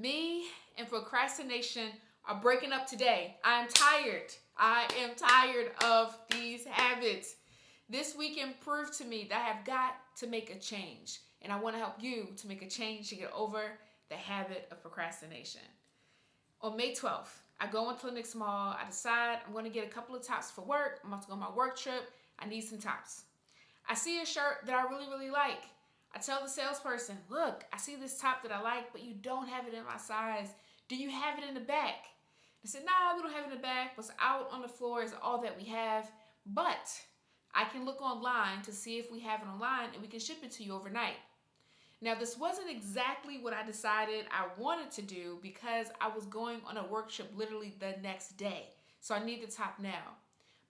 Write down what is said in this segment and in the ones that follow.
Me and procrastination are breaking up today. I'm tired. I am tired of these habits. This weekend proved to me that I have got to make a change. And I want to help you to make a change to get over the habit of procrastination. On May 12th, I go into Clinic Mall. I decide I'm going to get a couple of tops for work. I'm about to go on my work trip. I need some tops. I see a shirt that I really like. I tell the salesperson, look, I see this top that I like, but you don't have it in my size. Do you have it in the back? They said, nah, we don't have it in the back. What's out on the floor is all that we have. But I can look online to see if we have it online and we can ship it to you overnight. Now, this wasn't exactly what I decided I wanted to do because I was going on a work trip literally the next day. So I need the top now.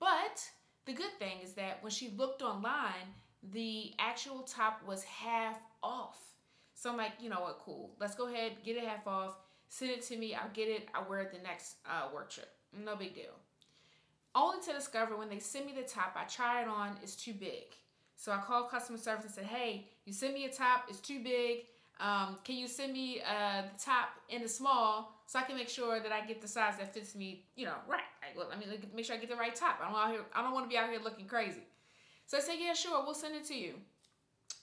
But the good thing is that when she looked online, the actual top was half off. So I'm like, you know what, cool. Let's go ahead, get it half off, send it to me, I'll get it, I'll wear it the next work trip. No big deal. Only to discover when they send me the top, I try it on, it's too big. So I called customer service and said, hey, you send me a top, it's too big. Can you send me the top in the small so I can make sure that I get the size that fits me, right. Well, I mean, make sure I get the right top. I don't want to be out here looking crazy. So I said, yeah, sure, we'll send it to you.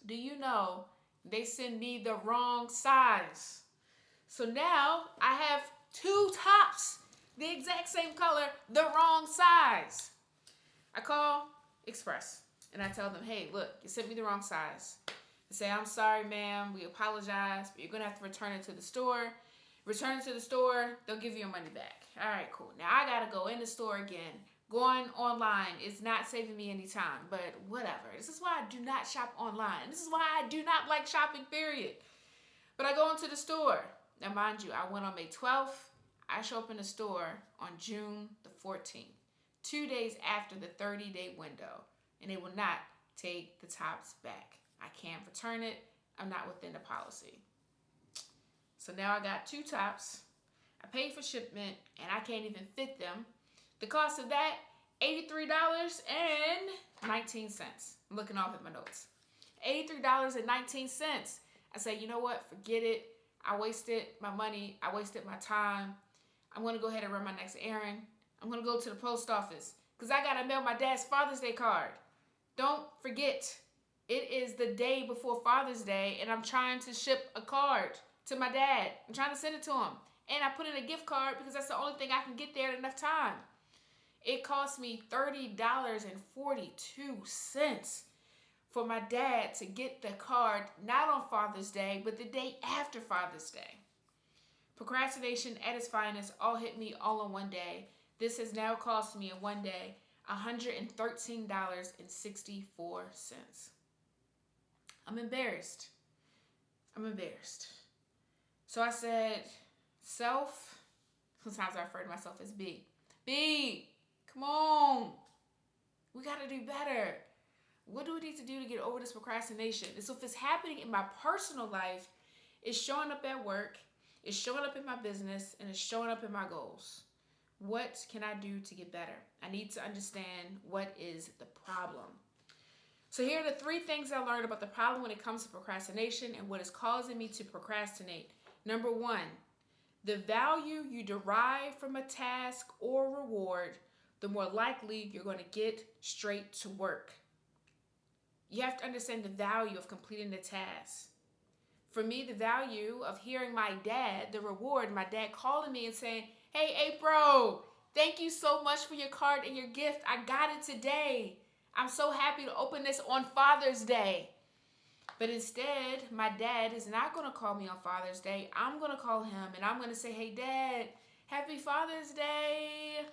Do you know they send me the wrong size? So now I have two tops, the exact same color, the wrong size. I call Express and I tell them, hey, look, you sent me the wrong size. They say, I'm sorry, ma'am, we apologize, but you're going to have to return it to the store. Return it to the store, they'll give you your money back. All right, cool. Now I got to go in the store again. Going online is not saving me any time, but whatever. This is why I do not shop online. This is why I do not like shopping, period. But I go into the store. Now, mind you, I went on May 12th. I show up in the store on June the 14th, 2 days after the 30-day window, and they will not take the tops back. I can't return it. I'm not within the policy. So now I got two tops. I paid for shipment, and I can't even fit them. The cost of that, $83.19. I'm looking off at my notes. $83.19. I say, you know what? Forget it. I wasted my money. I wasted my time. I'm going to go ahead and run my next errand. I'm going to go to the post office because I got to mail my dad's Father's Day card. Don't forget, it is the day before Father's Day, and I'm trying to ship a card to my dad. I'm trying to send it to him. And I put in a gift card because that's the only thing I can get there at enough time. It cost me $30.42 for my dad to get the card, not on Father's Day, but the day after Father's Day. Procrastination at its finest all hit me all in one day. This has now cost me in one day $113.64. I'm embarrassed. So I said, self, sometimes I refer to myself as B. B, come on. We got to do better. What do we need to do to get over this procrastination? And so if it's happening in my personal life, it's showing up at work, it's showing up in my business, and it's showing up in my goals. What can I do to get better? I need to understand what is the problem. So here are the three things I learned about the problem when it comes to procrastination and what is causing me to procrastinate. Number one, the value you derive from a task or reward, the more likely you're going to get straight to work. You have to understand the value of completing the task. For me, the value of hearing my dad, the reward, my dad calling me and saying, hey, April, thank you so much for your card and your gift. I got it today. I'm so happy to open this on Father's Day. But instead, my dad is not going to call me on Father's Day. I'm going to call him and I'm going to say, hey, Dad, happy Father's Day.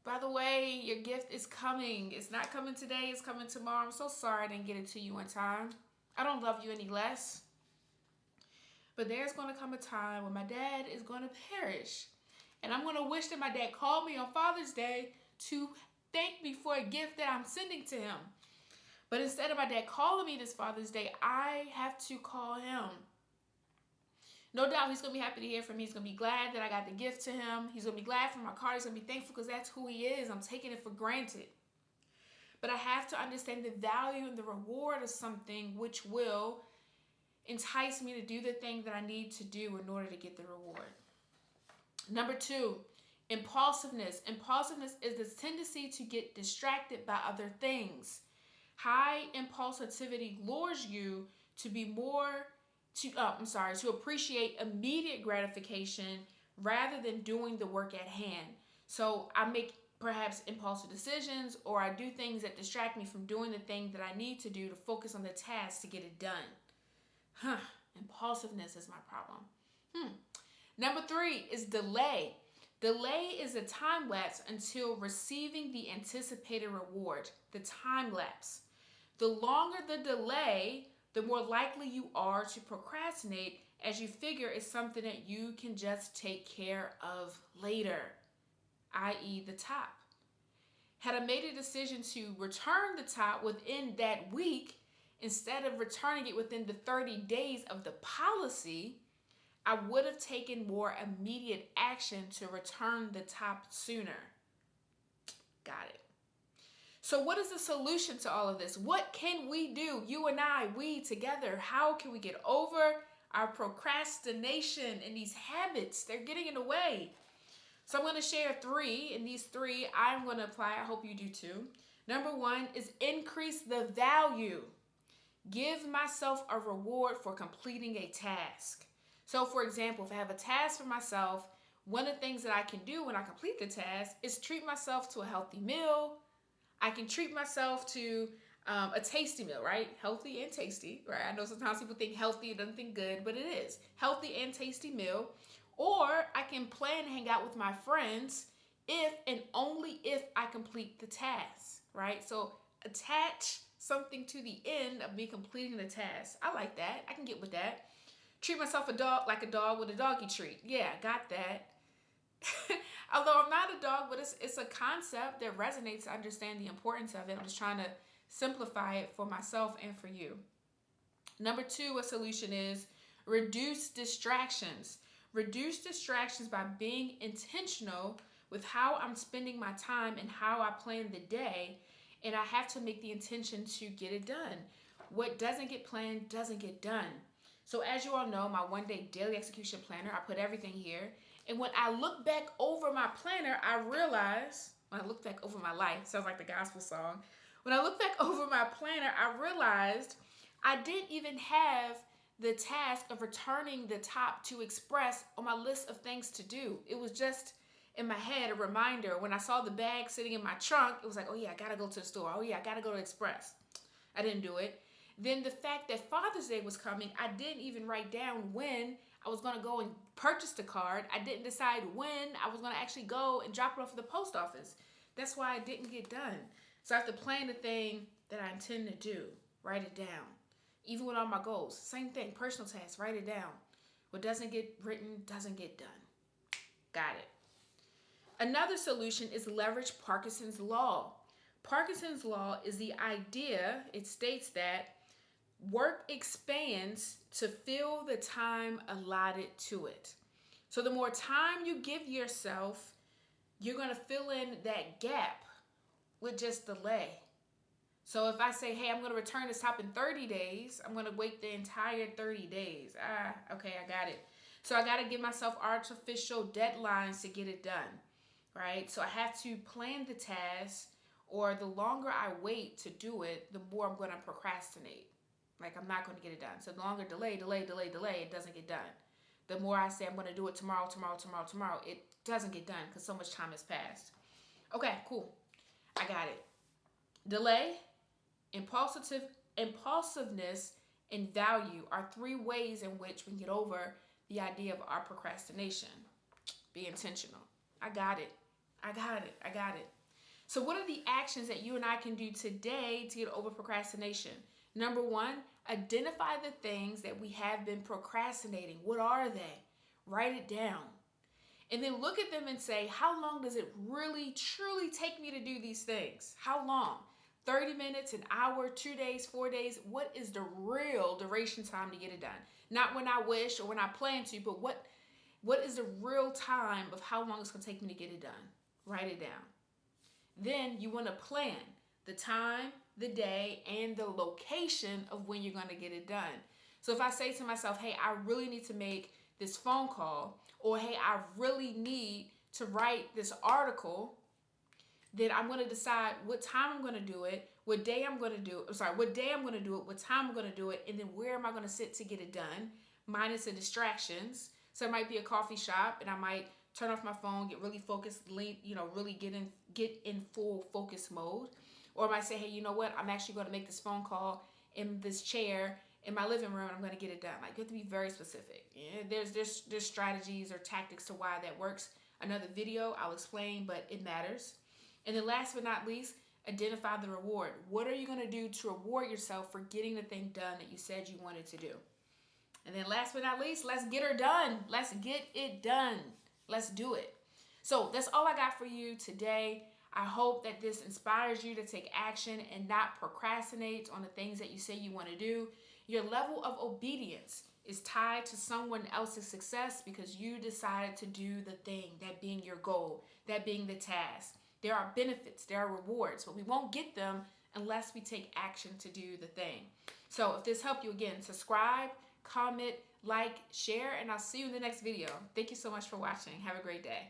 By the way, your gift is coming. It's not coming today. It's coming tomorrow. I'm so sorry I didn't get it to you in time. I don't love you any less. But there's going to come a time when my dad is going to perish. And I'm going to wish that my dad called me on Father's Day to thank me for a gift that I'm sending to him. But instead of my dad calling me this Father's Day, I have to call him. No doubt he's going to be happy to hear from me. He's going to be glad that I got the gift to him. He's going to be glad for my card. He's going to be thankful because that's who he is. I'm taking it for granted. But I have to understand the value and the reward of something which will entice me to do the thing that I need to do in order to get the reward. Number 2, impulsiveness. Impulsiveness is the tendency to get distracted by other things. High impulsivity lures you to be more to appreciate immediate gratification rather than doing the work at hand. So I make perhaps impulsive decisions, or I do things that distract me from doing the thing that I need to do to focus on the task to get it done. Impulsiveness is my problem. Number 3 is delay. Delay is a time lapse until receiving the anticipated reward, the time lapse. The longer the delay, the more likely you are to procrastinate, as you figure it's something that you can just take care of later, i.e. the top. Had I made a decision to return the top within that week, instead of returning it within the 30 days of the policy, I would have taken more immediate action to return the top sooner. Got it. So what is the solution to all of this? What can we do? You and I, we together. How can we get over our procrastination and these habits? They're getting in the way. So I'm going to share 3, and these 3 I'm going to apply. I hope you do too. Number 1 is increase the value. Give myself a reward for completing a task. So for example, if I have a task for myself, one of the things that I can do when I complete the task is treat myself to a healthy meal. I can treat myself to a tasty meal, right? Healthy and tasty, right? I know sometimes people think healthy, doesn't think good, but it is. Healthy and tasty meal. Or I can plan to hang out with my friends if and only if I complete the task, right? So attach something to the end of me completing the task. I like that. I can get with that. Treat myself like a dog with a doggy treat. Yeah, got that. Although I'm not a dog, but it's a concept that resonates. I understand the importance of it. I'm just trying to simplify it for myself and for you. Number 2, a solution is reduce distractions. Reduce distractions by being intentional with how I'm spending my time and how I plan the day. And I have to make the intention to get it done. What doesn't get planned doesn't get done. So as you all know, my 1-day daily execution planner, I put everything here. And when I look back over my planner, I realize, when I look back over my life, sounds like the gospel song. When I look back over my planner, I realized I didn't even have the task of returning the top to Express on my list of things to do. It was just in my head, a reminder. When I saw the bag sitting in my trunk, it was like, oh yeah, I gotta go to the store. Oh yeah, I gotta go to Express. I didn't do it. Then the fact that Father's Day was coming, I didn't even write down when I was gonna go and purchase the card. I didn't decide when I was gonna actually go and drop it off at the post office. That's why it didn't get done. So I have to plan the thing that I intend to do. Write it down. Even with all my goals, same thing, personal tasks, write it down. What doesn't get written doesn't get done. Got it. Another solution is leverage Parkinson's law. Parkinson's law is the idea, it states that work expands to fill the time allotted to it. So the more time you give yourself, you're going to fill in that gap with just delay. So if I say, hey, I'm going to return this top in 30 days, I'm going to wait the entire 30 days. Okay, I got it. So I got to give myself artificial deadlines to get it done, right? So I have to plan the task, or the longer I wait to do it, the more I'm going to procrastinate. Like I'm not going to get it done. So the longer delay, it doesn't get done. The more I say I'm going to do it tomorrow, it doesn't get done because so much time has passed. Okay, cool. I got it. Delay, impulsiveness, and value are 3 ways in which we can get over the idea of our procrastination. Be intentional. I got it. So what are the actions that you and I can do today to get over procrastination? Number 1, identify the things that we have been procrastinating. What are they? Write it down. And then look at them and say, how long does it really, truly take me to do these things? How long? 30 minutes, an hour, 2 days, 4 days? What is the real duration time to get it done? Not when I wish or when I plan to, but what is the real time of how long it's going to take me to get it done? Write it down. Then you want to plan the time, the day, and the location of when you're going to get it done. So if I say to myself, hey, I really need to make this phone call, or hey, I really need to write this article, then I'm going to decide what time I'm going to do it, what day I'm going to do it, what day I'm going to do it, what time I'm going to do it, and then where am I going to sit to get it done, minus the distractions. So it might be a coffee shop, and I might turn off my phone, get really focused, really get in full focus mode. Or I might say, hey, you know what? I'm actually going to make this phone call in this chair in my living room, and I'm going to get it done. Like, you have to be very specific. Yeah, there's strategies or tactics to why that works. Another video I'll explain, but it matters. And then last but not least, identify the reward. What are you going to do to reward yourself for getting the thing done that you said you wanted to do? And then last but not least, let's get her done. Let's get it done. Let's do it. So that's all I got for you today. I hope that this inspires you to take action and not procrastinate on the things that you say you want to do. Your level of obedience is tied to someone else's success because you decided to do the thing, that being your goal, that being the task. There are benefits, there are rewards, but we won't get them unless we take action to do the thing. So if this helped you, again, subscribe, comment, like, share, and I'll see you in the next video. Thank you so much for watching. Have a great day.